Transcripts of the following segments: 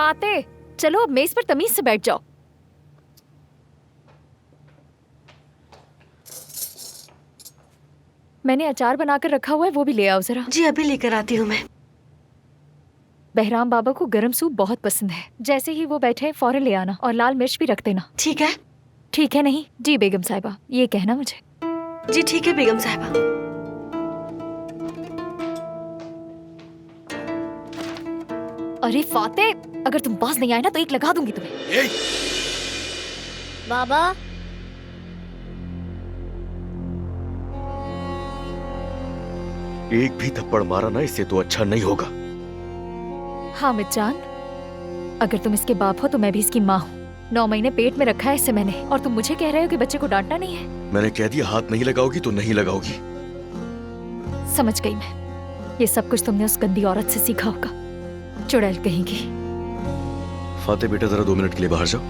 फाते, चलो अब मेज पर तमीज से बैठ जाओ। मैंने अचार बनाकर रखा हुआ है, वो भी ले आओ जरा। जी अभी लेकर आती हूँ मैं। बहराम बाबा को गरम सूप बहुत पसंद है। जैसे ही वो बैठे फौरन ले आना और लाल मिर्च भी रख देना। ठीक है। ठीक है नहीं जी बेगम साहिबा, ये कहना मुझे। जी ठीक है बेगम साहिबा। अरे फाते, अगर तुम पास नहीं आए ना तो एक लगा दूंगी तुम्हें। बाबा एक भी थप्पड़ मारा ना, इससे तो अच्छा नहीं होगा। हामिद जान, अगर तुम इसके बाप हो तो मैं भी इसकी माँ हूँ। 9 महीने पेट में रखा है इसे मैंने, और तुम मुझे कह रहे हो कि बच्चे को डांटना नहीं है। मैंने कह दिया हाथ नहीं लगाओगी तो नहीं लगाओगी। समझ गई मैं, ये सब कुछ तुमने उस गंदी औरत से सीखा होगा, चुड़ैल कहेंगी। फाते बेटा जरा 2 मिनट के लिए बाहर जाओ।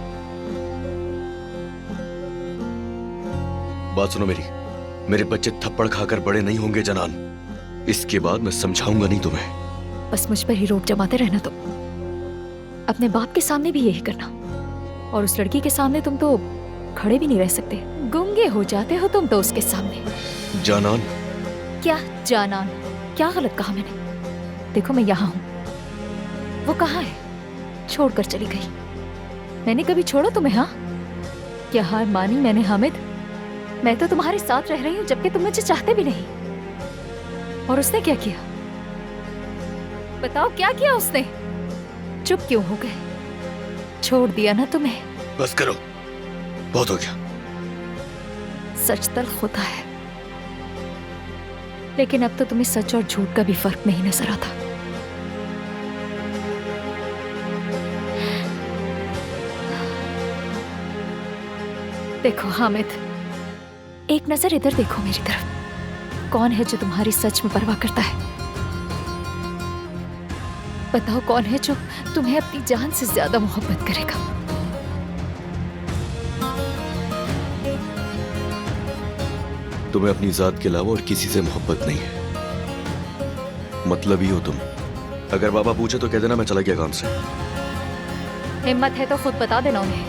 बात सुनो मेरी, मेरे बच्चे थप्पड़ खाकर बड़े नहीं होंगे जनान। इसके बाद मैं समझाऊंगा नहीं तुम्हें। बस मुझ पर ही रोप जमाते रहना तुम। अपने बाप के सामने भी यही करना, और उस लड़की के सामने तुम तो खड़े भी नहीं रह सकते, गूंगे हो जाते हो तुम तो उसके सामने। जानान। क्या जानान? क्या गलत कहा मैंने? देखो मैं यहाँ हूँ, वो कहाँ है? छोड़कर चली गई। मैंने कभी छोड़ा तुम्हें? हाँ, क्या हार मानी मैंने हामिद? मैं तो तुम्हारे साथ रह रही हूँ जबकि तुम मुझे चाहते भी नहीं। और उसने क्या किया? बताओ क्या किया उसने? चुप क्यों हो गए? छोड़ दिया ना तुम्हें। बस करो, बहुत हो गया। सच तल्ख होता है, लेकिन अब तो तुम्हें सच और झूठ का भी फर्क नहीं नजर आता। देखो हामिद, एक नजर इधर देखो मेरी तरफ। कौन है जो तुम्हारी सच में परवाह करता है? बताओ कौन है जो तुम्हें अपनी जान से ज्यादा मोहब्बत करेगा? तुम्हें अपनी जात के अलावा और किसी से मोहब्बत नहीं है। मतलब ही हो तुम। अगर बाबा पूछे तो कह देना मैं चला गया काम से। हिम्मत है तो खुद बता देना उन्हें।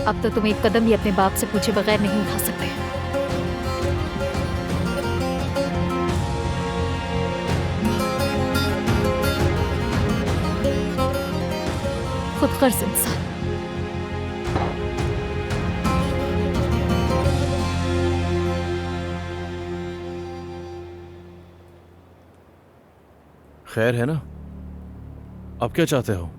अब तो तुम एक कदम भी अपने बाप से पूछे बगैर नहीं उठा सकते। खुदगर्ज इंसान। खैर है ना? अब क्या चाहते हो?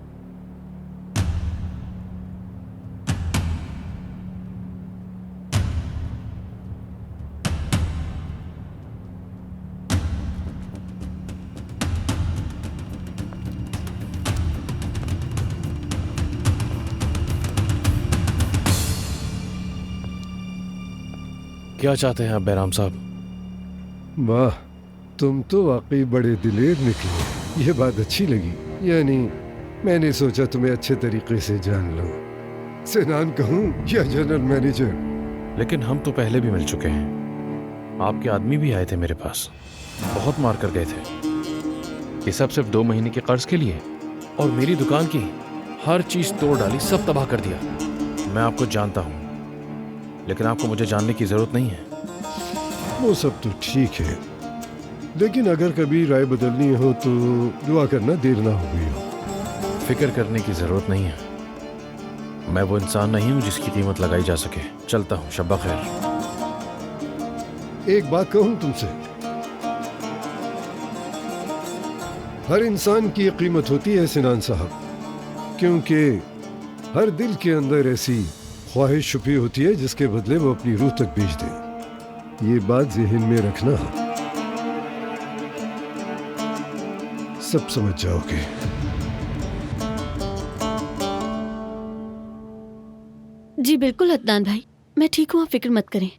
क्या चाहते हैं आप बहराम साहब? वाह, तुम तो वाकई बड़े दिलेर निकले। ये बात अच्छी लगी। यानी मैंने सोचा तुम्हें अच्छे तरीके से जान लूं। सिनान कहूं या जनरल मैनेजर? लेकिन हम तो पहले भी मिल चुके हैं। आपके आदमी भी आए थे मेरे पास, बहुत मार कर गए थे। ये सब सिर्फ 2 महीने के कर्ज के लिए, और मेरी दुकान की हर चीज तोड़ डाली, सब तबाह कर दिया। मैं आपको जानता हूँ, लेकिन आपको मुझे जानने की जरूरत नहीं है। वो सब तो ठीक है, लेकिन अगर कभी राय बदलनी हो तो दुआ करना देर ना हो गई हो। फिक्र करने की जरूरत नहीं है। मैं वो इंसान नहीं हूं जिसकी कीमत लगाई जा सके। चलता हूं, शब्बा खैर। एक बात कहूं तुमसे, हर इंसान की एक कीमत होती है सिनान साहब, क्योंकि हर दिल के अंदर ऐसी ख्वाहिश छुपी होती है जिसके बदले वो अपनी रूह तक बेच दे। ये बात ज़हन में रखना, सब समझ जाओगे। जी बिल्कुल अदनान भाई, मैं ठीक हूँ, आप फिक्र मत करें।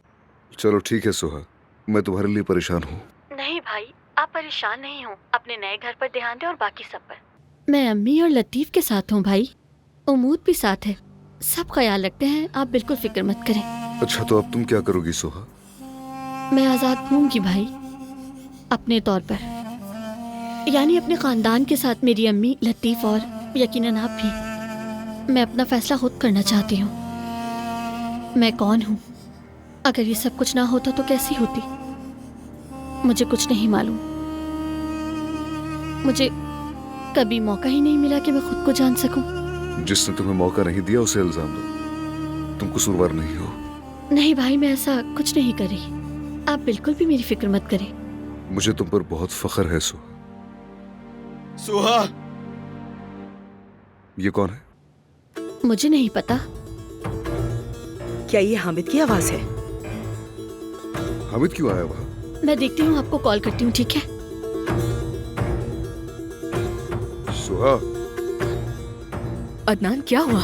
चलो ठीक है सुहा, मैं तुम्हारे लिए परेशान हूँ। नहीं भाई, आप परेशान नहीं हो। अपने नए घर पर ध्यान दें और बाकी सब पर। मैं अम्मी और लतीफ के साथ हूँ भाई, उमूद भी साथ है। सब ख्याल रखते हैं, आप बिल्कुल फिक्र मत करें। अच्छा तो अब तुम क्या करोगी सुहा? मैं आज़ाद हूँगी भाई, अपने तौर पर। यानी अपने खानदान के साथ मेरी अम्मी, लतीफ और यकीनन आप भी। मैं अपना फैसला खुद करना चाहती हूँ। मैं कौन हूँ? अगर ये सब कुछ ना होता तो कैसी होती? मुझे कुछ नहीं मालूम। मुझे कभी मौका ही नहीं मिला कि मैं खुद को जान सकूं। जिसने तुम्हें मौका नहीं दिया उसे इल्जाम दो। तुम कसूरवार नहीं हो। नहीं भाई, मैं ऐसा कुछ नहीं कर रही। आप बिल्कुल भी मेरी फिक्र मत करें। मुझे तुम पर बहुत फख्र है सुहा। सुहा, ये कौन है? मुझे नहीं पता। क्या ये हामिद की आवाज है? हामिद क्यों आया वहां? मैं देखती हूँ, आपको कॉल करती हूँ, ठीक है? सुहा, अदनान, क्या हुआ?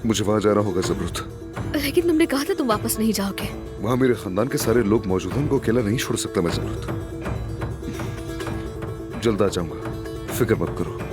मुझे वहां जाना होगा जबरूत। लेकिन तुमने कहा था तुम वापस नहीं जाओगे। वहां मेरे खानदान के सारे लोग मौजूद हैं, उनको अकेला नहीं छोड़ सकता मैं जबरूत। जल्द आ जाऊंगा, फिक्र मत करो।